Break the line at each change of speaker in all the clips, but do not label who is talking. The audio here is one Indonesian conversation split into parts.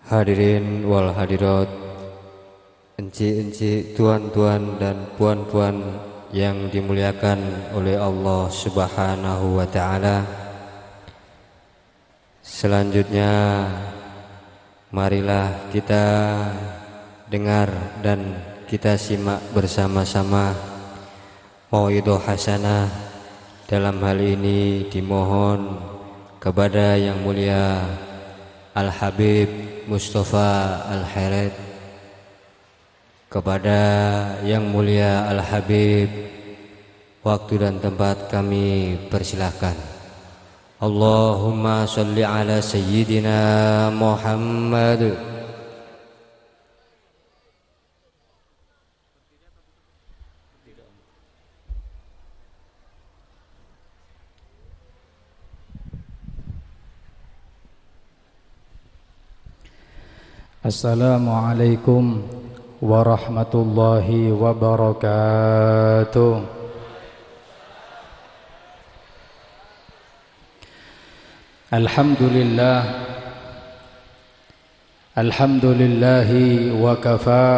Hadirin wal hadirat, enci-enci, tuan-tuan dan puan-puan yang dimuliakan oleh Allah Subhanahu wa Ta'ala. Selanjutnya marilah kita dengar dan kita simak bersama-sama mauidhah hasanah. Dalam hal ini dimohon kepada yang mulia Al-Habib Mustafa Al-Khairad, kepada yang mulia Al-Habib, waktu dan tempat kami persilahkan. Allahumma sholli ala sayyidina Muhammad.
Assalamualaikum warahmatullahi wabarakatuh. Alhamdulillah, alhamdulillahi wa kafa,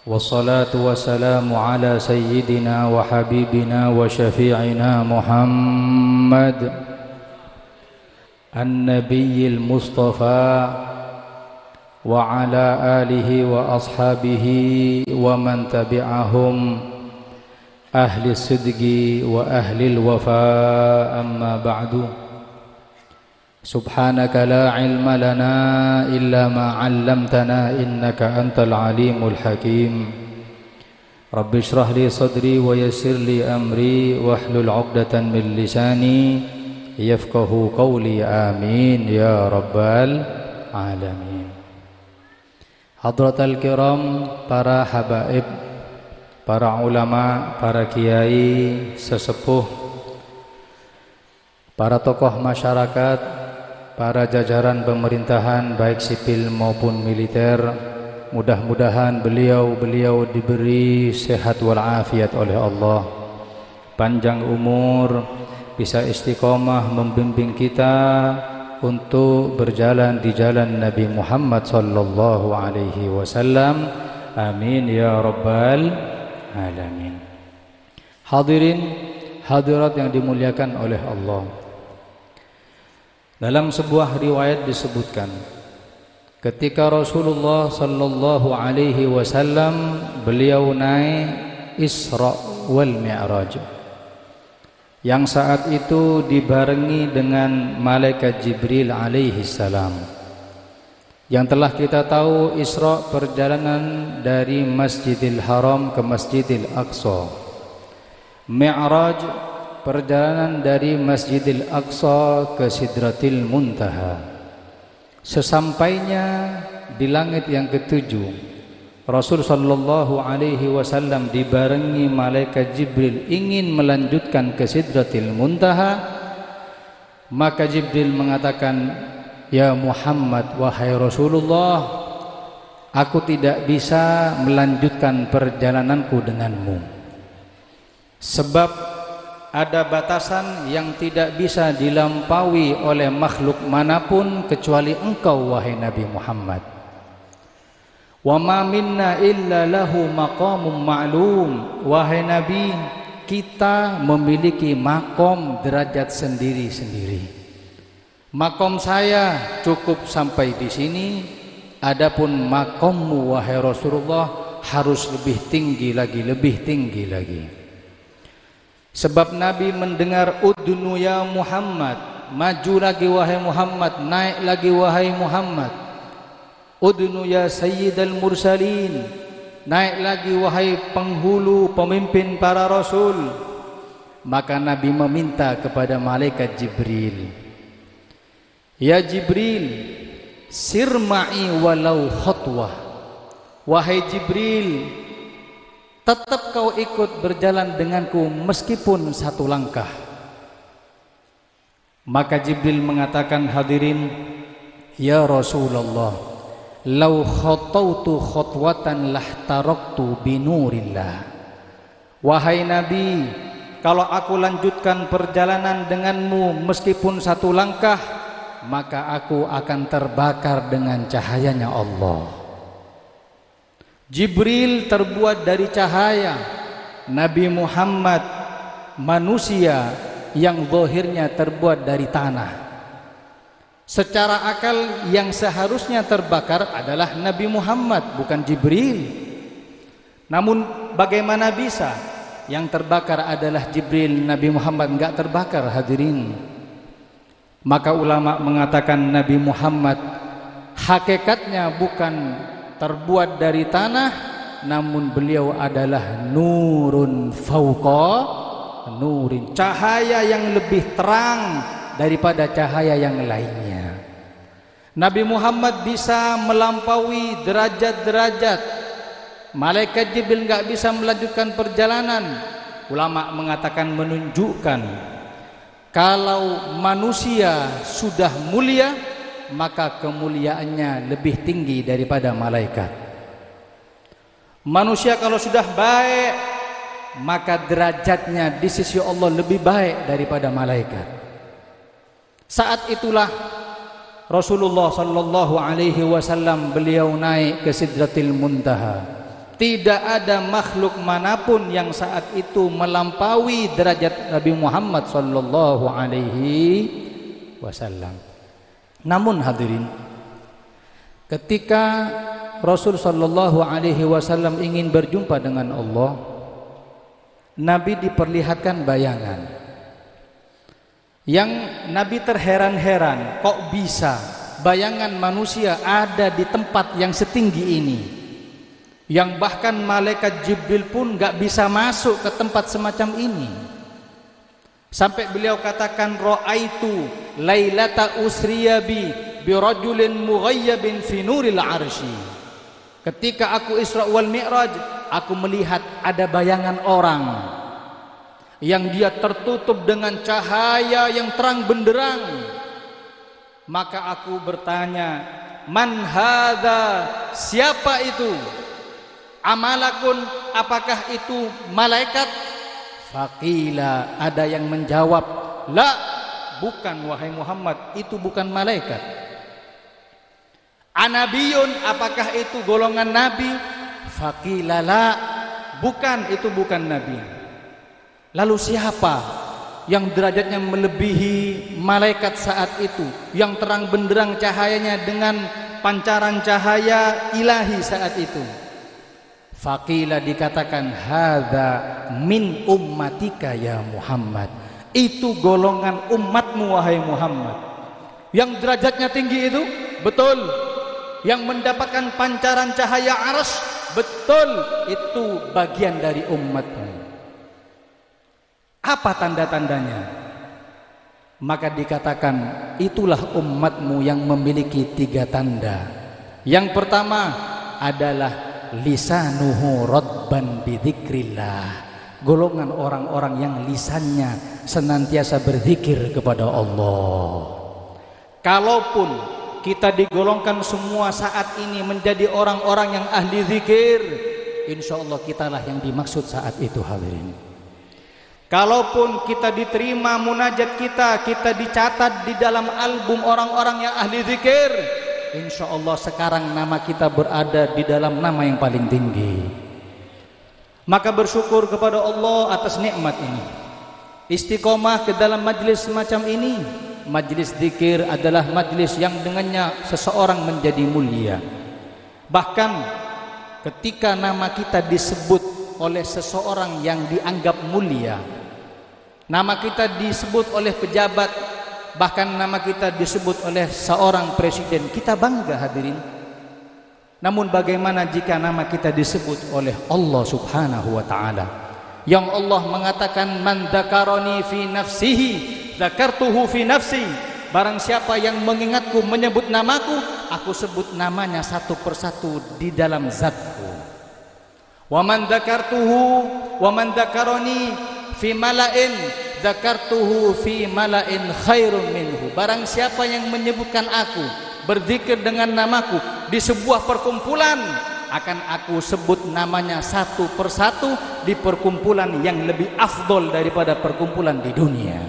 wassalatu wassalamu ala sayyidina wa habibina wa syafi'ina Muhammad an-nabiyyil mustafa wa ala alihi wa ashabihi wa man tabi'ahum ahli sidqi wa ahli al-wafa, amma ba'du. Subhanaka la ilma lana illa ma 'allamtana innaka antal alimul hakim. Rabbi shrah li sadri wa yassir li amri wahlul 'uqdatan min lisani yafqahu qawli, amin ya rabbal alamin. Hadratal kiram, para habaib, para ulama, para kiai, sesepuh, para tokoh masyarakat, para jajaran pemerintahan baik sipil maupun militer, mudah-mudahan beliau diberi sehat walafiat oleh Allah, panjang umur, bisa istiqomah membimbing kita untuk berjalan di jalan Nabi Muhammad sallallahu alaihi wasallam, amin ya rabbal alamin. Hadirin hadirat yang dimuliakan oleh Allah, dalam sebuah riwayat disebutkan ketika Rasulullah sallallahu alaihi wasallam beliau naik Isra wal Mi'raj, yang saat itu dibarengi dengan malaikat Jibril alaihi salam. Yang telah kita tahu, Isra perjalanan dari Masjidil Haram ke Masjidil Aqsa, Mi'raj perjalanan dari Masjidil Aqsa ke Sidratil Muntaha. Sesampainya di langit yang ketujuh, Rasul sallallahu alaihi wasallam dibarengi malaikat Jibril ingin melanjutkan ke Sidratil Muntaha. Maka Jibril mengatakan, "Ya Muhammad, wahai Rasulullah, aku tidak bisa melanjutkan perjalananku denganmu, sebab ada batasan yang tidak bisa dilampaui oleh makhluk manapun kecuali engkau, wahai Nabi Muhammad. Wa ma minna illa lahu maqamun ma'lum." Wahai Nabi, kita memiliki makom derajat sendiri-sendiri. Makom saya cukup sampai di sini, adapun makommu wahai Rasulullah harus lebih tinggi lagi, lebih tinggi lagi. Sebab Nabi mendengar, udnu ya Muhammad, maju lagi wahai Muhammad, naik lagi wahai Muhammad. Udnu ya sayyidal mursalin, naik lagi wahai penghulu pemimpin para rasul. Maka Nabi meminta kepada malaikat Jibril, "Ya Jibril, sir ma'i walau khutwah." Wahai Jibril, tetap kau ikut berjalan denganku meskipun satu langkah. Maka Jibril mengatakan, hadirin, "Ya Rasulullah, lau khatautu khutwatan lahtaraktu binurillah." Wahai Nabi, kalau aku lanjutkan perjalanan denganmu meskipun satu langkah, maka aku akan terbakar dengan cahayanya Allah. Jibril terbuat dari cahaya, Nabi Muhammad manusia yang zahirnya terbuat dari tanah. Secara akal yang seharusnya terbakar adalah Nabi Muhammad, bukan Jibril. Namun bagaimana bisa yang terbakar adalah Jibril, Nabi Muhammad enggak terbakar, hadirin? Maka ulama mengatakan Nabi Muhammad hakikatnya bukan terbuat dari tanah, namun beliau adalah nurun fauqa nurin, cahaya yang lebih terang daripada cahaya yang lainnya. Nabi Muhammad bisa melampaui derajat-derajat. Malaikat Jibril enggak bisa melanjutkan perjalanan. Ulama mengatakan menunjukkan kalau manusia sudah mulia, maka kemuliaannya lebih tinggi daripada malaikat. Manusia kalau sudah baik, maka derajatnya di sisi Allah lebih baik daripada malaikat. Saat itulah Rasulullah sallallahu alaihi wasallam beliau naik ke Sidratil Muntaha. Tidak ada makhluk manapun yang saat itu melampaui derajat Nabi Muhammad sallallahu alaihi wasallam. Namun hadirin, ketika Rasul sallallahu alaihi wasallam ingin berjumpa dengan Allah, Nabi diperlihatkan bayangan. Yang Nabi terheran-heran, kok bisa bayangan manusia ada di tempat yang setinggi ini, yang bahkan malaikat Jibril pun gak bisa masuk ke tempat semacam ini. Sampai beliau katakan, ra'aitu lailata usriya bi birajulin mughayyabin fi nuril arsy. Ketika aku Isra wal Mi'raj, aku melihat ada bayangan orang yang dia tertutup dengan cahaya yang terang benderang. Maka aku bertanya, man hadza, siapa itu? Amalakun, apakah itu malaikat? Faqila, ada yang menjawab, la, bukan wahai Muhammad, itu bukan malaikat. Anabiyun, apakah itu golongan nabi? Faqila la, bukan, itu bukan nabi. Lalu siapa yang derajatnya melebihi malaikat saat itu, yang terang benderang cahayanya dengan pancaran cahaya ilahi saat itu? Faqila, dikatakan, hadza min ummatika ya Muhammad, itu golongan umatmu wahai Muhammad. Yang derajatnya tinggi itu, betul. Yang mendapatkan pancaran cahaya arsy, betul, itu bagian dari umatmu. Apa tanda-tandanya? Maka dikatakan, itulah umatmu yang memiliki 3 tanda. Yang pertama adalah lisanuhu radban bidzikrillah, golongan orang-orang yang lisannya senantiasa berzikir kepada Allah. Kalaupun kita digolongkan semua saat ini menjadi orang-orang yang ahli zikir, insya Allah kitalah yang dimaksud saat itu, hadirin. Kalaupun kita diterima munajat kita dicatat di dalam album orang-orang yang ahli zikir, insya Allah sekarang nama kita berada di dalam nama yang paling tinggi. Maka bersyukur kepada Allah atas nikmat ini. Istiqomah ke dalam majlis semacam ini. Majlis zikir adalah majlis yang dengannya seseorang menjadi mulia. Bahkan ketika nama kita disebut oleh seseorang yang dianggap mulia, nama kita disebut oleh pejabat, bahkan nama kita disebut oleh seorang presiden, kita bangga, hadirin. Namun bagaimana jika nama kita disebut oleh Allah subhanahu wa ta'ala, yang Allah mengatakan, man dzakarani fi nafsihi dzakartuhu fi nafsi, barang siapa yang mengingatku, menyebut namaku, aku sebut namanya satu persatu di dalam zatku. Wa man dzakartuhu wa man dzakarani fi mala'in dzakartuhu fi mala'in khairun minhu, barang siapa yang menyebutkan aku, berzikir dengan namaku di sebuah perkumpulan, akan aku sebut namanya satu persatu di perkumpulan yang lebih afdol daripada perkumpulan di dunia.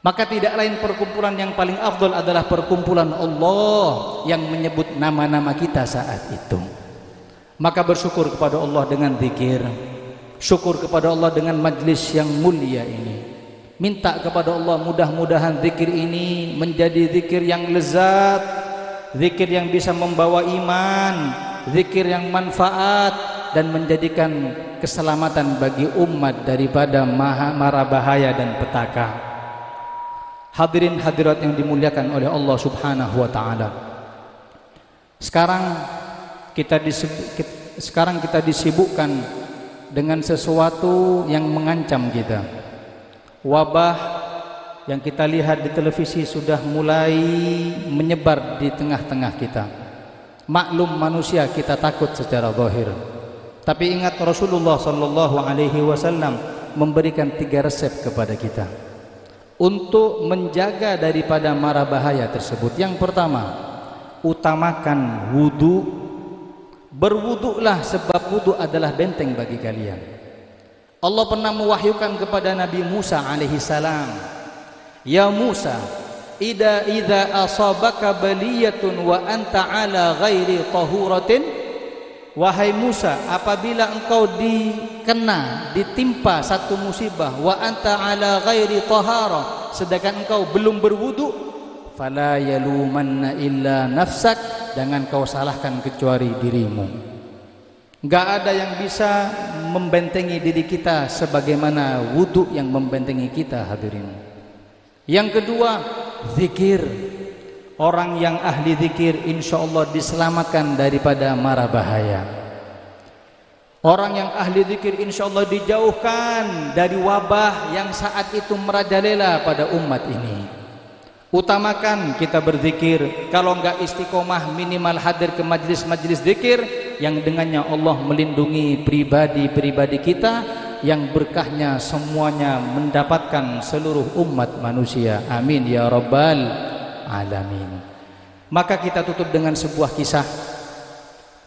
Maka tidak lain perkumpulan yang paling afdol adalah perkumpulan Allah yang menyebut nama-nama kita saat itu. Maka bersyukur kepada Allah dengan zikir, syukur kepada Allah dengan majlis yang mulia ini. Minta kepada Allah mudah-mudahan zikir ini menjadi zikir yang lezat, zikir yang bisa membawa iman, zikir yang manfaat dan menjadikan keselamatan bagi umat daripada mara bahaya dan petaka. Hadirin hadirat yang dimuliakan oleh Allah Subhanahu wa taala. Sekarang kita disibukkan dengan sesuatu yang mengancam kita. Wabah yang kita lihat di televisi sudah mulai menyebar di tengah-tengah kita. Maklum manusia kita takut secara zahir. Tapi ingat Rasulullah sallallahu alaihi wasallam memberikan 3 resep kepada kita untuk menjaga daripada mara bahaya tersebut. Yang pertama, utamakan wudu. Berwuduklah sebab wudu adalah benteng bagi kalian. Allah pernah mewahyukan kepada Nabi Musa alaihi salam, "Ya Musa, idza asabaka baliyatun wa anta ala ghairi tahuratin." Wahai Musa, apabila engkau ditimpa satu musibah, wa anta ala ghairi tahara, sedangkan engkau belum berwudu, fala yalumanna illa nafsak, jangan kau salahkan kecuali dirimu. Enggak ada yang bisa membentengi diri kita sebagaimana wudu yang membentengi kita, hadirin. Yang kedua, zikir. Orang yang ahli zikir insyaallah diselamatkan daripada mara bahaya. Orang yang ahli zikir insyaallah dijauhkan dari wabah yang saat itu merajalela pada umat ini. Utamakan kita berzikir. Kalau enggak istiqomah, minimal hadir ke majlis-majlis zikir yang dengannya Allah melindungi pribadi-pribadi kita, yang berkahnya semuanya mendapatkan seluruh umat manusia. Amin ya rabbal alamin. Maka kita tutup dengan sebuah kisah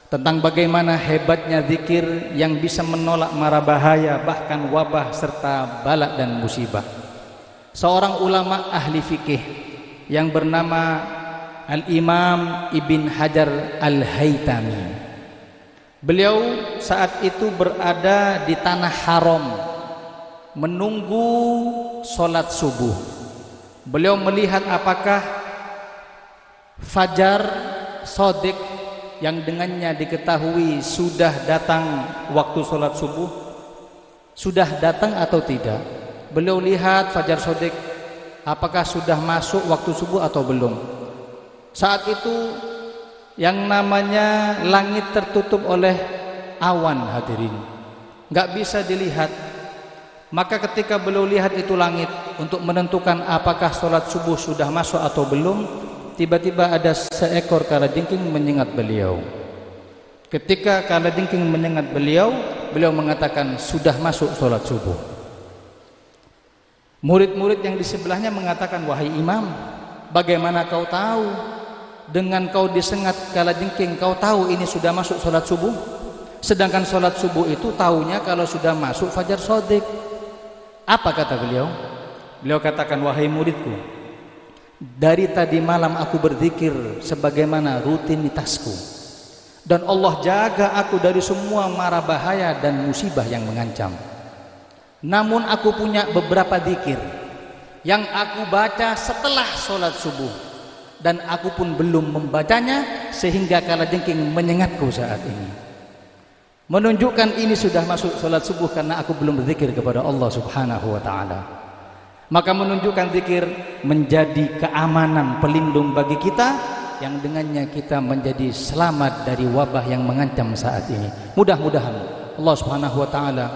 tentang bagaimana hebatnya zikir yang bisa menolak mara bahaya, bahkan wabah serta bala dan musibah. Seorang ulama ahli fikih yang bernama Al-Imam Ibn Hajar Al-Haytami. Beliau saat itu berada di tanah haram menunggu sholat subuh. Beliau melihat apakah fajar shadiq yang dengannya diketahui sudah datang waktu sholat subuh, sudah datang atau tidak. Beliau lihat fajar shadiq apakah sudah masuk waktu subuh atau belum. Saat itu yang namanya langit tertutup oleh awan, hadirin, nggak bisa dilihat. Maka ketika beliau lihat itu langit untuk menentukan apakah sholat subuh sudah masuk atau belum, tiba-tiba ada seekor kalajengking menyengat beliau. Ketika kalajengking menyengat beliau, beliau mengatakan sudah masuk sholat subuh. Murid-murid yang di sebelahnya mengatakan, wahai imam, bagaimana kau tahu? Dengan kau disengat kalajengking, kau tahu ini sudah masuk sholat subuh? Sedangkan sholat subuh itu tahunya kalau sudah masuk fajar shadiq. Apa kata beliau? Beliau katakan, wahai muridku, dari tadi malam aku berzikir sebagaimana rutinitasku, dan Allah jaga aku dari semua mara bahaya dan musibah yang mengancam. Namun aku punya beberapa zikir yang aku baca setelah sholat subuh, dan aku pun belum membacanya sehingga kalajengking menyengatku saat ini. Menunjukkan ini sudah masuk sholat subuh karena aku belum berzikir kepada Allah Subhanahu wa ta'ala. Maka menunjukkan zikir menjadi keamanan pelindung bagi kita, yang dengannya kita menjadi selamat dari wabah yang mengancam saat ini. Mudah-mudahan Allah Subhanahu wa ta'ala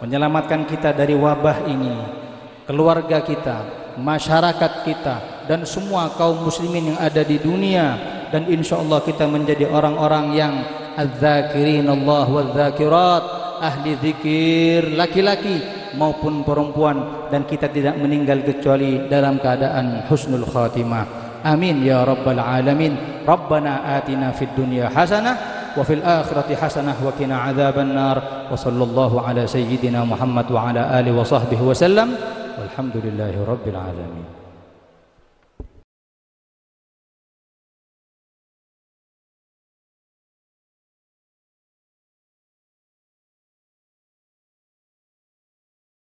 menyelamatkan kita dari wabah ini, keluarga kita, masyarakat kita, dan semua kaum muslimin yang ada di dunia. Dan insya Allah kita menjadi orang-orang yang adz-dzakirin Allah wadz-dzakirat, ahli zikir laki-laki maupun perempuan, dan kita tidak meninggal kecuali dalam keadaan husnul khatimah. Amin ya rabbal alamin. Rabbana atina fid dunya hasanah wa fil akhirati hasanah wa qina adzaban nar. Wa sallallahu ala sayyidina Muhammad wa ala alihi wa sahbihi wa sallam. Walhamdulillahi rabbil alamin.